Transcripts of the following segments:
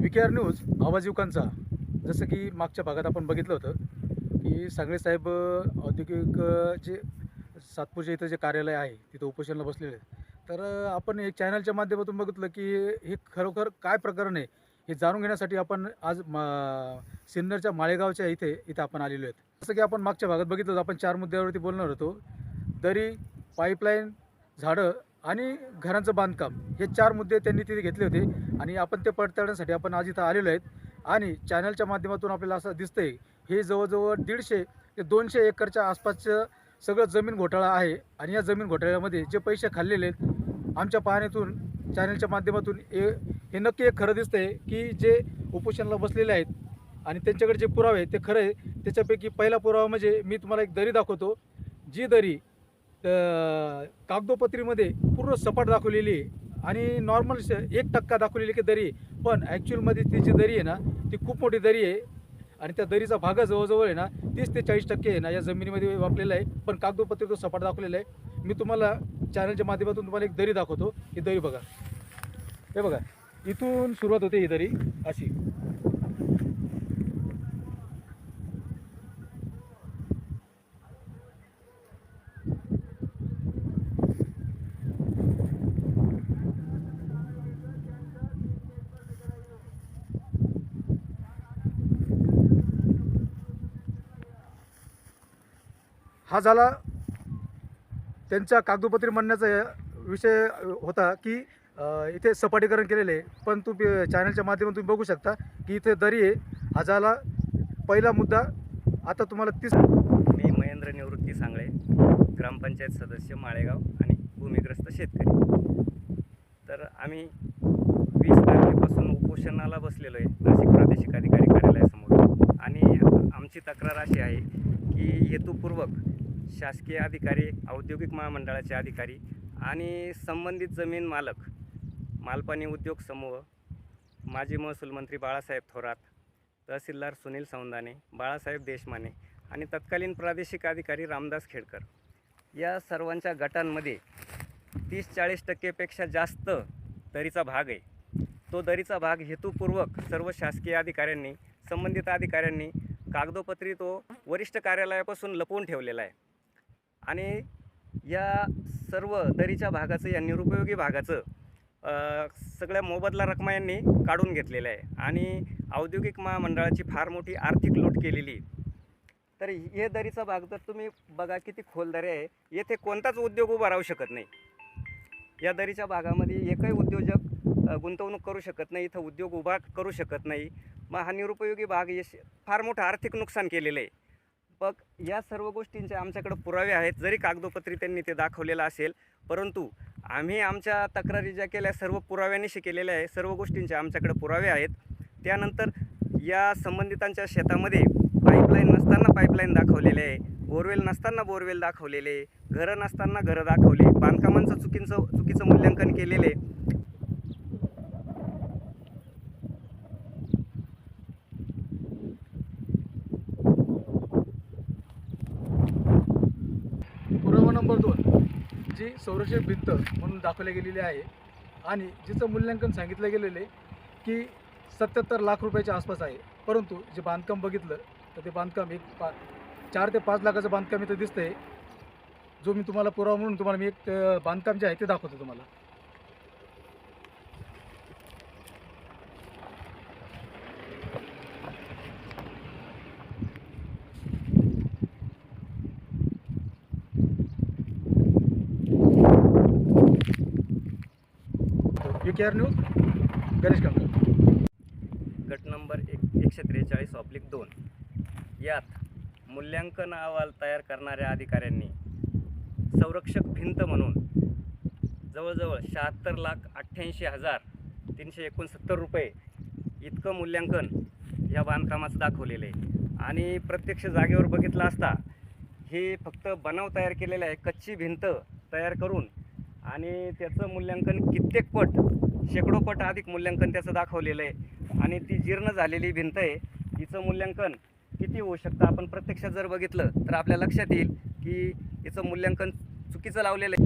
PKR news आवाज युवकांचा. जसं की मागच्या भागात आपण बघितलं होतं की सांगळे साहेब औद्योगिक जे सातपूरच्या इथं जे कार्यालय आहे तिथं उपोषणाला बसलेले आहेत. तर आपण एक चॅनलच्या माध्यमातून बघितलं की हे खरोखर काय प्रकरण आहे हे जाणून घेण्यासाठी आपण आज सिन्नरच्या माळेगावच्या इथं आपण आलेलो आहेत. जसं की आपण मागच्या भागात बघितलं होतं, आपण 4 मुद्द्यावरती बोलणार होतो. दरी, पाईपलाईन, झाडं आणि घरांचं बांधकाम हे 4 मुद्दे त्यांनी तिथे घेतले होते आणि आपण ते पडताळण्यासाठी आपण आज इथं आलेलो आहेत. आणि चॅनलच्या माध्यमातून आपल्याला असं दिसतंय हे जवळजवळ 150 ते 200 एकरच्या आसपासचं सगळं जमीन घोटाळा आहे. आणि या जमीन घोटाळ्यामध्ये जे पैसे खाल्लेले आहेत आमच्या पाहण्यातून चॅनलच्या माध्यमातून हे नक्की एक खरं दिसतंय की जे उपोषणाला बसलेले आहेत आणि त्यांच्याकडे जे पुरावे आहेत ते खरं आहे. त्याच्यापैकी पहिला पुरावा म्हणजे मी तुम्हाला एक दरी दाखवतो. जी दरी कागदोपत्रीमध्ये पूर्ण सपाट दाखवलेली आहे आणि नॉर्मल 1% दाखवलेली की दरी, पण ॲक्च्युअलमध्ये ती जी दरी आहे ना ती खूप मोठी दरी आहे. आणि त्या दरीचा भाग जवळजवळ आहे ना 30 ते 40% आहे ना या जमिनीमध्ये वापरलेला आहे, पण कागदोपत्री तो सपाट दाखवलेला आहे. मी तुम्हाला चॅनलच्या माध्यमातून तुम्हाला एक दरी दाखवतो. ही दरी बघा, हे बघा, इथून सुरुवात होते ही दरी अशी. हा झाला त्यांच्या कागदोपत्री म्हणण्याचा विषय होता की इथे सपाटीकरण केलेलं आहे. पण चॅनलच्या माध्यमातून तुम्ही बघू शकता की इथे दरी आहे. हा झाला पहिला मुद्दा. आता तुम्हाला मी महेंद्र निवृत्ती सांगळे, ग्रामपंचायत सदस्य माळेगाव आणि भूमिग्रस्त शेतकरी. तर आम्ही 20 तारखेपासून उपोषणाला बसलेलो आहे नाशिक प्रादेशिक अधिकारी कार्यालयासमोर. आणि आमची तक्रार अशी आहे की हेतुपूर्वक शासकीय अधिकारी, औद्योगिक महामंडळाचे अधिकारी आणि संबंधित जमीन मालक, मालपानी उद्योग समूह, माजी महसूल मंत्री बाळासाहेब थोरात, तहसीलदार सुनील सौंदाने, बाळासाहेब देशमाने आणि तत्कालीन प्रादेशिक अधिकारी रामदास खेडकर या सर्वांच्या गटांमध्ये 30-40% जास्त दरीचा भाग आहे. तो दरीचा भाग हेतुपूर्वक सर्व शासकीय अधिकाऱ्यांनी, संबंधित अधिकाऱ्यांनी कागदोपत्री तो वरिष्ठ कार्यालयापासून लपवून ठेवलेला आहे. आणि या सर्व दरीच्या भागाचं, या निरुपयोगी भागाचं सगळ्या मोबदला रकमा यांनी काढून घेतलेल्या आहे आणि औद्योगिक महामंडळाची फार मोठी आर्थिक लूट केलेली. तर हे दरीचा भाग जर तुम्ही बघा किती खोल दरी आहे, येथे कोणताच उद्योग उभा राहू शकत नाही. या दरीच्या भागामध्ये एकही उद्योजक गुंतवणूक करू शकत नाही, इथं उद्योग उभा करू शकत नाही. मग हा निरुपयोगी भाग फार मोठं आर्थिक नुकसान केलेलं आहे. मग या सर्व गोष्टींचे आमच्याकडे पुरावे आहेत. जरी कागदोपत्री त्यांनी ते दाखवलेलं असेल, परंतु आम्ही आमच्या तक्रारी ज्या केल्या सर्व पुराव्यानिशी केलेल्या आहे. सर्व गोष्टींचे आमच्याकडे पुरावे आहेत. त्यानंतर या संबंधितांच्या शेतामध्ये पाईपलाईन नसताना पाईपलाईन दाखवलेले आहे, बोरवेल नसताना बोरवेल दाखवलेले, घरं नसताना घरं दाखवले, बांधकामांचं चुकीचं मूल्यांकन केलेले. पुरावा नंबर 2 जी संरक्षित भिंत म्हणून दाखवली गेलेली आहे आणि जिचं मूल्यांकन सांगितलं गेलेलं आहे की 77 लाख रुपयाच्या आसपास आहे. परंतु जे बांधकाम बघितलं तर ते बांधकाम 4 ते 5 लाखाचं बांधकाम इथं दिसतंय. जो मी तुम्हाला पुरावा म्हणून तुम्हाला मी एक बांधकाम जे आहे ते दाखवतो तुम्हाला. PKR news Ganesh Kamkar. गट नंबर 143/2 यात मूल्यांकन अहवाल तयार करणाऱ्या अधिकाऱ्यांनी संरक्षक भिंत म्हणून जवळजवळ 76,88,369 रुपये इतकं मूल्यांकन या बांधकामाचं दाखवलेलं आहे. आणि प्रत्यक्ष जागेवर बघितलं असता हे फक्त बनाव तयार केलेलं आहे, कच्ची भिंत तयार करून, आणि त्याचं मूल्यांकन कित्येक पट, शेकडो पट अधिक मूल्यांकन त्याचं दाखवलेलं आहे. आणि ती जीर्ण झालेली भिंत आहे, हिचं मूल्यांकन किती होऊ शकतं आपण प्रत्यक्षात जर बघितलं तर आपल्या लक्षात येईल की याचं मूल्यांकन चुकीचं लावलेलं आहे.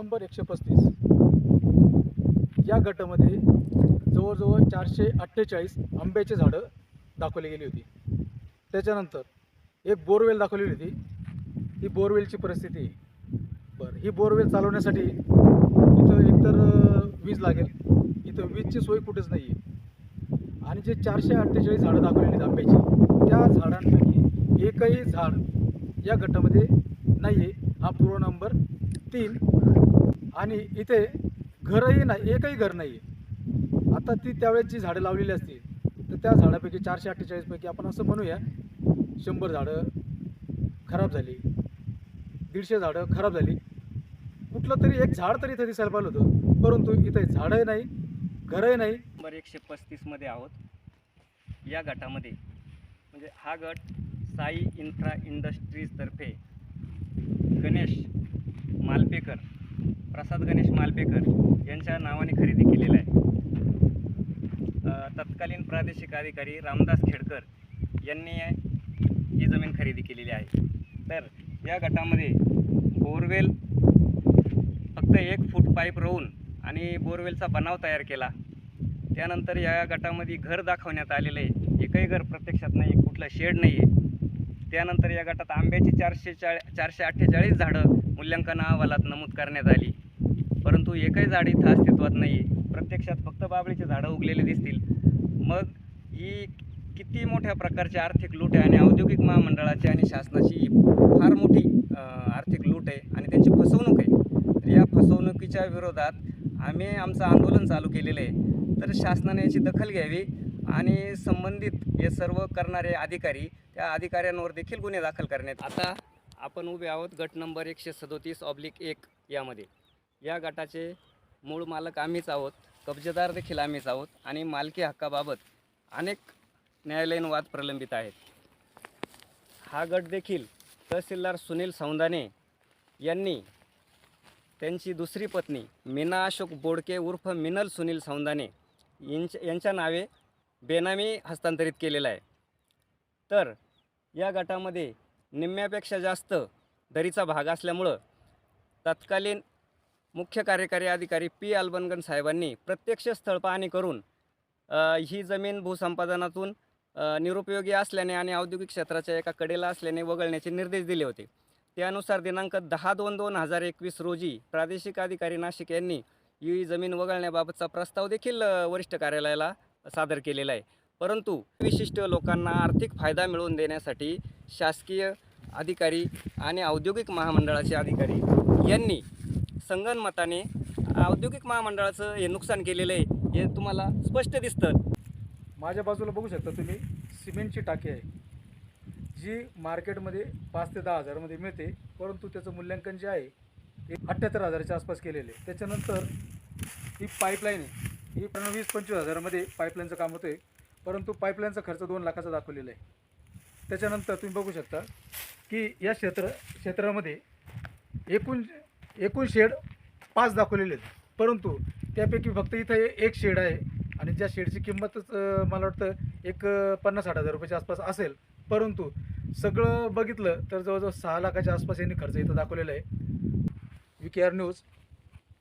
नंबर 135 या गटामध्ये जवळजवळ 448 आंब्याची झाडं दाखवली गेली होती. त्याच्यानंतर एक बोरवेल दाखवलेली होती. ही बोरवेलची परिस्थिती आहे. बरं, ही बोरवेल चालवण्यासाठी इथं एकतर वीज लागेल. इथं वीजची सोय कुठेच नाही आहे. आणि जे 448 झाडं दाखवलेली आहेत आंब्याची, त्या झाडांपैकी एकही झाड या गटामध्ये नाही आहे. हा पूर्व नंबर 3. आणि इथे घरही नाही, एकही घर नाही आहे. आता ती त्यावेळेस जी झाडं लावलेली असतील तर त्या झाडापैकी 448 पैकी आपण असं म्हणूया 100 झाडं खराब झाली, 150 झाडं खराब झाली. कुठलं तरी एक झाड तरी इथं दिसायला पाहिलं होतं, परंतु इथे झाडंही नाही, घरही नाही. नंबर 135 मध्ये आहोत. या गटामध्ये म्हणजे हा गट साई इन्फ्रा इंडस्ट्रीज तर्फे गणेश मालपेकर, प्रसाद गणेश मालपेकर यांच्या नावाने खरेदी केलेला आहे. तत्कालीन प्रादेशिक अधिकारी रामदास खेडकर यांनी ही जमीन खरेदी केलेली आहे. तर या गटामध्ये बोरवेल फक्त 1 फूट पाईप रोवून आणि बोरवेलचा बनाव तयार केला. त्यानंतर या गटामध्ये घर दाखवण्यात आलेलं आहे. एकही घर प्रत्यक्षात नाही, कुठलं शेड नाही आहे. त्यानंतर या गटात आंब्याची 448 झाडं मूल्यांकन अहवालात नमूद करण्यात आली, परंतु एकही झाड इथं अस्तित्वात नाही आहे. प्रत्यक्षात फक्त बाबळीचे झाडं उगलेले दिसतील. मग ही किती मोठ्या प्रकारची आर्थिक लूट आहे आणि औद्योगिक महामंडळाची आणि शासनाची फार मोठी आर्थिक लूट आहे आणि त्यांची फसवणूक आहे. तर या फसवणुकीच्या विरोधात आम्ही आमचं आंदोलन चालू केलेलं आहे. तर शासनाने याची दखल घ्यावी आणि संबंधित हे सर्व करणारे अधिकारी, त्या अधिकाऱ्यांवर देखील गुन्हे दाखल करण्यात. आता आपण उभे आहोत गट नंबर 137/1 यामध्ये. या गटाचे मूळ मालक आम्हीच आहोत, कब्जेदार देखील आम्हीच आहोत आणि मालकी हक्काबाबत अनेक न्यायालयीन वाद प्रलंबित आहेत. हा गट देखील तहसीलदार सुनील सौंदाने यांनी त्यांची दुसरी पत्नी मीना अशोक बोडके उर्फ मिनल सुनील सौंदाने यांच्या नावे बेनामी हस्तांतरित केलेला आहे. तर या गटामध्ये निम्म्यापेक्षा जास्त दरीचा भाग असल्यामुळं तत्कालीन मुख्य कार्यकारी अधिकारी पी अलबनगन साहेबांनी प्रत्यक्ष स्थळ पाहणी करून ही जमीन भूसंपादनातून निरुपयोगी असल्याने आणि औद्योगिक क्षेत्राच्या एका कडेला असल्याने वगळण्याचे निर्देश दिले होते. त्यानुसार दिनांक 10/2/2021 रोजी प्रादेशिक अधिकारी नाशिक यांनी ही जमीन वगळण्याबाबतचा प्रस्ताव देखील वरिष्ठ कार्यालयाला सादर केलेला आहे. परंतु विशिष्ट लोकांना आर्थिक फायदा मिळवून देण्यासाठी शासकीय अधिकारी आणि औद्योगिक महामंडळाचे अधिकारी यांनी संगनमताने औद्योगिक महामंडळाचं हे नुकसान केलेलं आहे, हे तुम्हाला स्पष्ट दिसतं. माझ्या बाजूला बघू शकता तुम्ही, सिमेंटची टाकी आहे जी मार्केटमध्ये 5 ते 10 हजारामध्ये मिळते, परंतु त्याचं मूल्यांकन जे आहे ते 78,000च्या आसपास केलेलं आहे. त्याच्यानंतर ही पाईपलाईन आहे, ही 20-25 हजारामध्ये पाईपलाईनचं काम होतं आहे, परंतु पाईपलाईनचा खर्च 2 लाखाचा दाखवलेला आहे. त्याच्यानंतर तुम्ही बघू शकता की या क्षेत्रामध्ये एकूण शेड 5 दाखवलेले आहेत, परंतु त्यापैकी फक्त इथं एक शेड आहे आणि ज्या शेडची किंमतच मला वाटतं एक 50-60 हजार रुपयाच्या आसपास असेल, परंतु सगळं बघितलं तर जवळजवळ 6 लाखाच्या आसपास यांनी खर्च इथं दाखवलेला आहे. VKR news,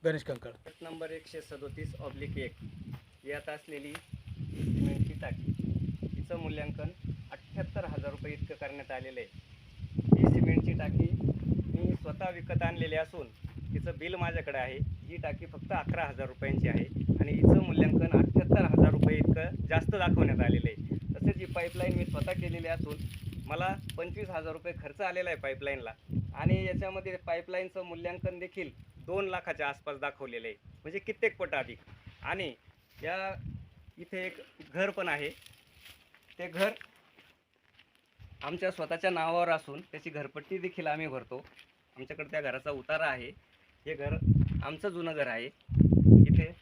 Ganesh Kankal. गट नंबर 137/1 यात असलेली सिमेंटची टाकी, तिचं मूल्यांकन 78,000 रुपये इतकं करण्यात आलेलं आहे. ही सिमेंटची टाकी मी स्वतः विकत आणलेली असून तिचं बिल माझ्याकडे आहे. ही टाकी फक्त 11,000 रुपयांची आहे आणि हिचं मूल्यांकन 78,000 रुपये इतकं जास्त दाखवण्यात आलेलं आहे. तसेच ही पाईपलाईन मी स्वतः केलेली असून मला 25,000 रुपये खर्च आलेला आहे पाईपलाईनला आणि याच्यामध्ये पाईपलाईनचं मूल्यांकन देखील 2 लाखाच्या आसपास दाखवलेलं आहे, म्हणजे कित्येक पट अधिक. आणि या इथे एक घर पण आहे. ते घर आमच्या स्वतःच्या नावावर असून त्याची घरपट्टी देखील आम्ही भरतो. आमच्याकडे त्या घराचा उतारा आहे. हे घर आमचं जुनं घर आहे. इथे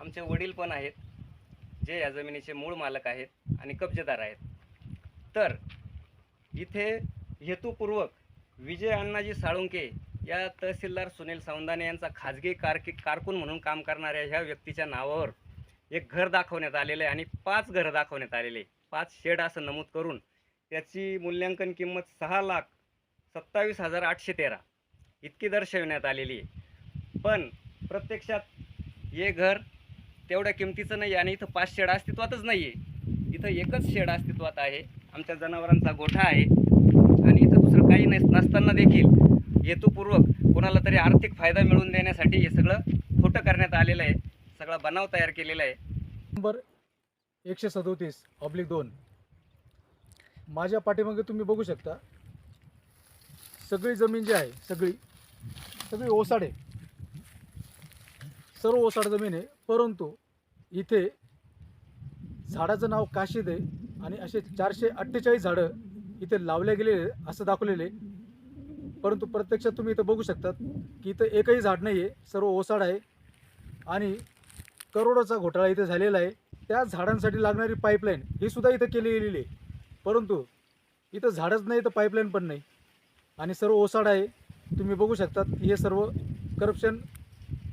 आमचे वडील पण आहेत, जे या जमिनीचे मूळ मालक आहेत आणि कब्जेदार आहेत. तर इथे हेतुपूर्वक विजय अण्णाजी साळुंके या तहसीलदार सुनील सौंदाने यांचा खाजगी कारकून म्हणून काम करणाऱ्या ह्या व्यक्तीच्या नावावर एक घर दाखवण्यात आलेलं आहे आणि 5 घरं दाखवण्यात आलेले, 5 शेड असं नमूद करून त्याची मूल्यांकन किंमत 6,27,813 इतकी दर्शविण्यात आलेली आहे. पण प्रत्यक्षात हे घर तेवढ्या किमतीचं नाही आणि इथं 5 शेड अस्तित्वातच नाही आहे. इथं एकच शेड अस्तित्वात आहे, आमच्या जनावरांचा गोठा आहे आणि इथं दुसरं काही नसताना देखील हेतुपूर्वक कोणाला तरी आर्थिक फायदा मिळवून देण्यासाठी हे सगळं खोटं करण्यात आलेलं आहे, सगळा बनाव तयार केलेला आहे. नंबर 137/2 माझ्या पाठीमागे तुम्ही बघू शकता. सगळी जमीन जी आहे सगळी ओसाड आहे, सर्व ओसाड जमीन आहे. परंतु इथे झाडाचं नाव काशीद आहे आणि असे 448 झाडं इथे लावले गेलेले असं दाखवलेले. परंतु प्रत्यक्षात तुम्ही इथं बघू शकतात की इथं एकही झाड नाही आहे, सर्व ओसाड आहे आणि करोडोचा घोटाळा इथे झालेला आहे. त्या झाडांसाठी लागणारी पाईपलाईन ही सुद्धा इथं केली गेलेली आहे, परंतु इथं झाडच नाही तर पाईपलाईन पण नाही आणि सर्व ओसाड आहे. तुम्ही बघू शकतात हे सर्व करप्शन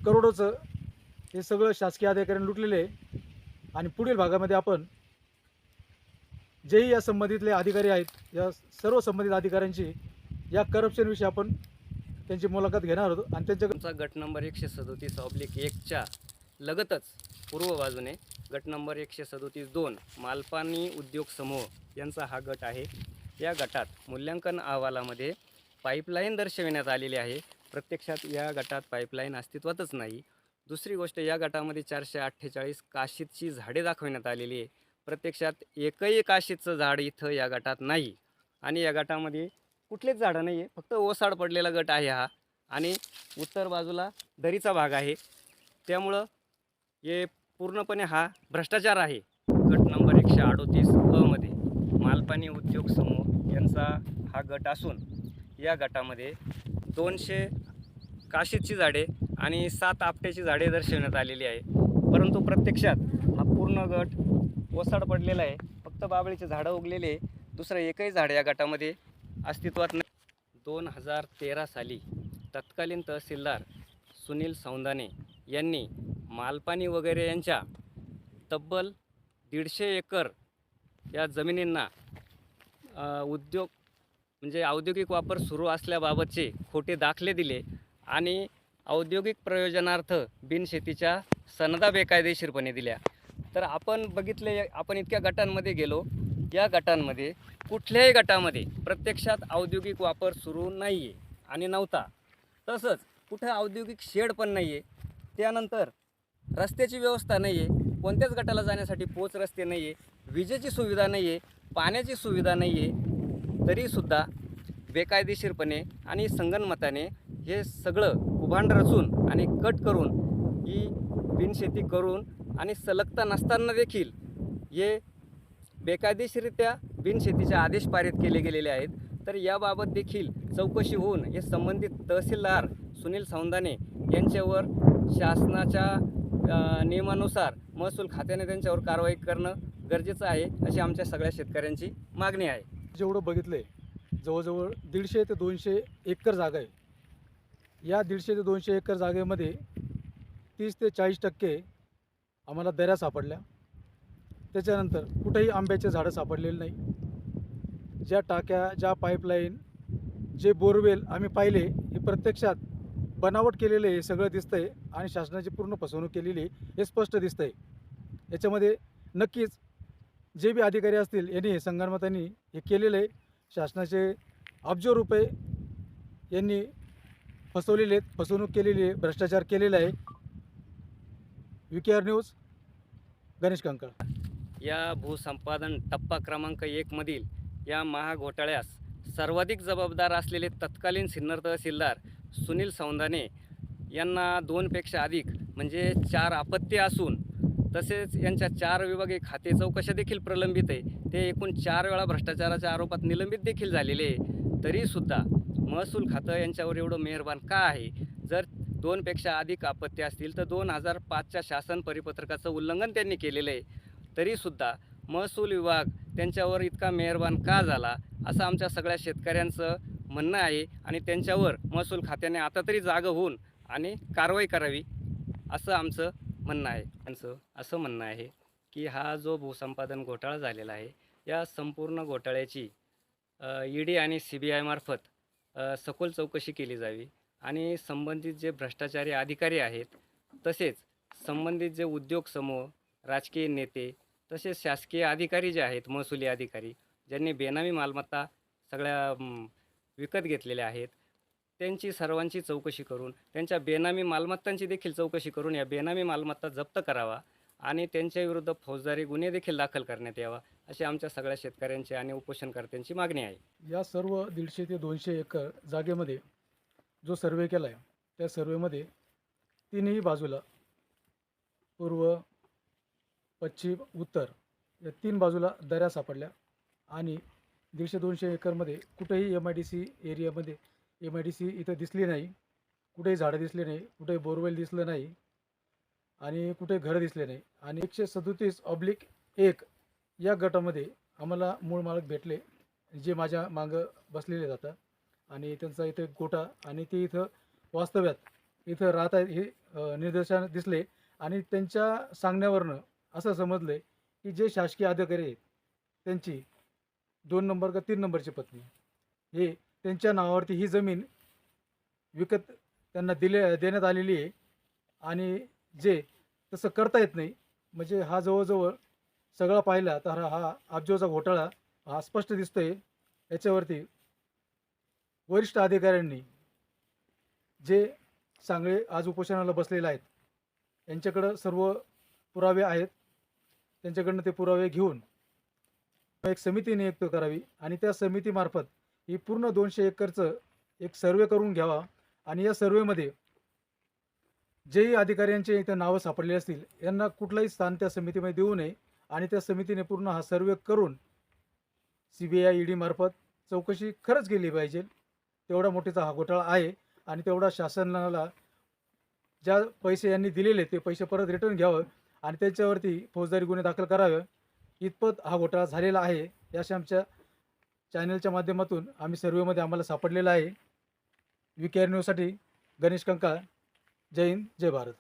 करोडोचं हे सगळं शासकीय अधिकाऱ्यांनी लुटलेले आहे. आणि पुढील भागामध्ये आपण जेही या संबंधितले अधिकारी आहेत, या सर्व संबंधित अधिकाऱ्यांची या करप्शनविषयी आपण त्यांची मुलाखत घेणार आहोत आणि त्यांच्या आमचा गट नंबर 137/1च्या लगतच पूर्व बाजूने गट नंबर 137/2 मालपानी उद्योग समूह यांचा हा गट आहे. या गटात मूल्यांकन अहवालामध्ये पाईपलाईन दर्शविण्यात आलेली आहे. प्रत्यक्षात या गटात पाईपलाईन अस्तित्वातच नाही. दुसरी गोष्ट, या गटामध्ये 448 काशीदची झाडे दाखवण्यात आलेली आहे. प्रत्यक्षात एकही काशीदचं झाड इथं या गटात नाही आणि या गटामध्ये कुठलेच झाडं नाही आहे, फक्त ओसाड पडलेला गट आहे हा आणि उत्तर बाजूला दरीचा भाग आहे. त्यामुळं हे पूर्णपणे हा भ्रष्टाचार आहे. गट नंबर 138 मध्ये मालपानी उद्योग समूह यांचा हा गट असून या गटामध्ये 200 काशीदची झाडे आणि 7 आपट्याची झाडे दर्शवण्यात आलेली आहे. परंतु प्रत्यक्षात हा पूर्ण गट ओसाड पडलेला आहे, फक्त बाबळीचे झाडं उगलेले आहे, दुसरं एकही झाड या गटामध्ये अस्तित्वात नाही. 2013 साली तत्कालीन तहसीलदार सुनील सौंदाने यांनी मालपानी वगैरे यांच्या तब्बल 150 एकर या जमिनींना उद्योग म्हणजे औद्योगिक वापर सुरू असल्याबाबतचे खोटे दाखले दिले आणि औद्योगिक प्रयोजनार्थ बिनशेतीच्या सनदा बेकायदेशीरपणे दिल्या. तर आपण बघितले, आपण इतक्या गटांमध्ये गेलो, या गटांमध्ये कुठल्याही गटामध्ये प्रत्यक्षात औद्योगिक वापर सुरू नाही आहे आणि नव्हता. तसंच कुठं औद्योगिक शेड पण नाही आहे. त्यानंतर रस्त्याची व्यवस्था नाही आहे, कोणत्याच गटाला जाण्यासाठी पोच रस्ते नाही आहे, विजेची सुविधा नाही आहे, पाण्याची सुविधा नाही आहे. तरीसुद्धा बेकायदेशीरपणे आणि संगनमताने हे सगळं कुभांड रचून आणि कट करून ही बिनशेती करून आणि सलगता नसताना देखील हे बेकायदेशीरित्या बिनशेतीचे आदेश पारित केले गेलेले आहेत. तर याबाबत देखील चौकशी होऊन हे संबंधित तहसीलदार सुनील सौंदाने यांच्यावर शासनाच्या नियमानुसार महसूल खात्याने त्यांच्यावर कारवाई करणं गरजेचं आहे, अशी आमच्या सगळ्या शेतकऱ्यांची मागणी आहे. जेवढं बघितलं आहे जवळजवळ 150 ते 200 एकर जागा आहे. या 150 ते 200 एकर जागेमध्ये 30 ते 40% आम्हाला दऱ्या सापडल्या. त्याच्यानंतर कुठेही आंब्याचे झाडं सापडलेले नाही. ज्या टाक्या, ज्या पाईपलाईन, जे बोरवेल आम्ही पाहिले हे प्रत्यक्षात बनावट केलेले हे सगळं दिसतं आहे आणि शासनाची पूर्ण फसवणूक केलेली हे स्पष्ट दिसतं आहे. याच्यामध्ये नक्कीच जे बी अधिकारी असतील यांनी हे संगनमतांनी हे केलेलं आहे. शासनाचे अब्जो रुपये यांनी फसवलेले आहेत, फसवणूक केलेली आहे, भ्रष्टाचार केलेला आहे. VKR news, Ganesh Kankal. या भूसंपादन टप्पा क्रमांक 1 मधील या महाघोटाळ्यास सर्वाधिक जबाबदार असलेले तत्कालीन सिन्नर तहसीलदार सुनील सौंदाने यांना 2पेक्षा अधिक म्हणजे 4 अपत्ये असून तसेच यांच्या 4 विभागीय खाते चौकशा देखील प्रलंबित आहे. ते एकूण 4 वेळा भ्रष्टाचाराच्या आरोपात निलंबित देखील झालेले आहे. तरीसुद्धा महसूल खातं यांच्यावर एवढं मेहरबान का आहे? जर 2पेक्षा अधिक अपत्ये असतील तर 2005च्या शासन परिपत्रकाचं उल्लंघन त्यांनी केलेलं आहे. तरीसुद्धा महसूल विभाग त्यांच्यावर इतका मेहरबान का झाला, असं आमच्या सगळ्या शेतकऱ्यांचं म्हणणं आहे आणि त्यांच्यावर महसूल खात्याने आता तरी जागं होऊन आणि कारवाई करावी, असं आमचं म्हणणं आहे. त्यांचं असं म्हणणं आहे की हा जो भूसंपादन घोटाळा झालेला आहे, या संपूर्ण घोटाळ्याची ED आणि CBI मार्फत सखोल चौकशी केली जावी आणि संबंधित जे भ्रष्टाचारी अधिकारी आहेत, तसेच संबंधित जे उद्योग समूह, राजकीय नेते, तसेच शासकीय अधिकारी जे आहेत, महसुली अधिकारी, ज्यांनी बेनामी मालमत्ता सगळ्या विकत घेतलेल्या आहेत, त्यांची सर्वांची चौकशी करून त्यांच्या बेनामी मालमत्तांची देखील चौकशी करून या बेनामी मालमत्ता जप्त करावा आणि त्यांच्याविरुद्ध फौजदारी गुन्हे देखील दाखल करण्यात यावा, अशी आमच्या सगळ्या शेतकऱ्यांची आणि उपोषणकर्त्यांची मागणी आहे. या सर्व 150 ते 200 एकर जागेमध्ये जो सर्वे केला आहे त्या सर्वेमध्ये तीनही बाजूला पूर्व, पश्चिम, उत्तर या 3 बाजूला दऱ्या सापडल्या आणि 150-200 एकरमध्ये कुठेही MIDC एरियामध्ये MIDC इथं दिसली नाही, कुठेही झाडं दिसली नाही, कुठेही बोरवेल दिसलं नाही आणि कुठे घरं दिसले नाही. आणि 137/1 या गटामध्ये आम्हाला मूळ मालक भेटले, जे माझ्या मागं बसलेले जातात आणि त्यांचा इथे गोठा आणि ते इथं वास्तव्यात इथं राहत आहेत हे निदर्शन दिसले. आणि त्यांच्या सांगण्यावरनं असं समजलं की जे शासकीय अधिकारी आहेत त्यांची 2 नंबर का 3 नंबरची पत्नी हे त्यांच्या नावावरती ही जमीन विकत त्यांना देण्यात आलेली आहे. आणि जे तसं करता येत नाही, म्हणजे हा जवळजवळ सगळा पाहिला तर हा अब्जोचा घोटाळा हा स्पष्ट दिसतोय. याच्यावरती वरिष्ठ अधिकाऱ्यांनी जे सांगळे आज उपोषणाला बसलेले आहेत यांच्याकडं सर्व पुरावे आहेत, त्यांच्याकडनं ते पुरावे घेऊन एक समिती नियुक्त करावी आणि त्या समितीमार्फत ही पूर्ण 200 एकरचं एक सर्वे करून घ्यावा. आणि या सर्वेमध्ये जेही अधिकाऱ्यांचे इथं नावं सापडले असतील यांना कुठलंही स्थान त्या समितीमध्ये देऊ नये आणि त्या समितीने पूर्ण हा सर्वे करून CBI ED मार्फत चौकशी खरंच केली पाहिजे. तेवढा मोठीचा हा घोटाळा आहे आणि तेवढा शासनाला ज्या पैसे यांनी दिलेले ते पैसे परत रिटर्न घ्यावं आणि त्याच्यावरती फौजदारी गुन्हे दाखल करावे. इतपत हा घोटाळा झालेला आहे. याशी आमच्या चॅनलच्या माध्यमातून आम्ही सर्वेमध्ये आम्हाला सापडलेला आहे. VKR न्यूजसाठी गणेश कंकाळ. जय हिंद, जय भारत.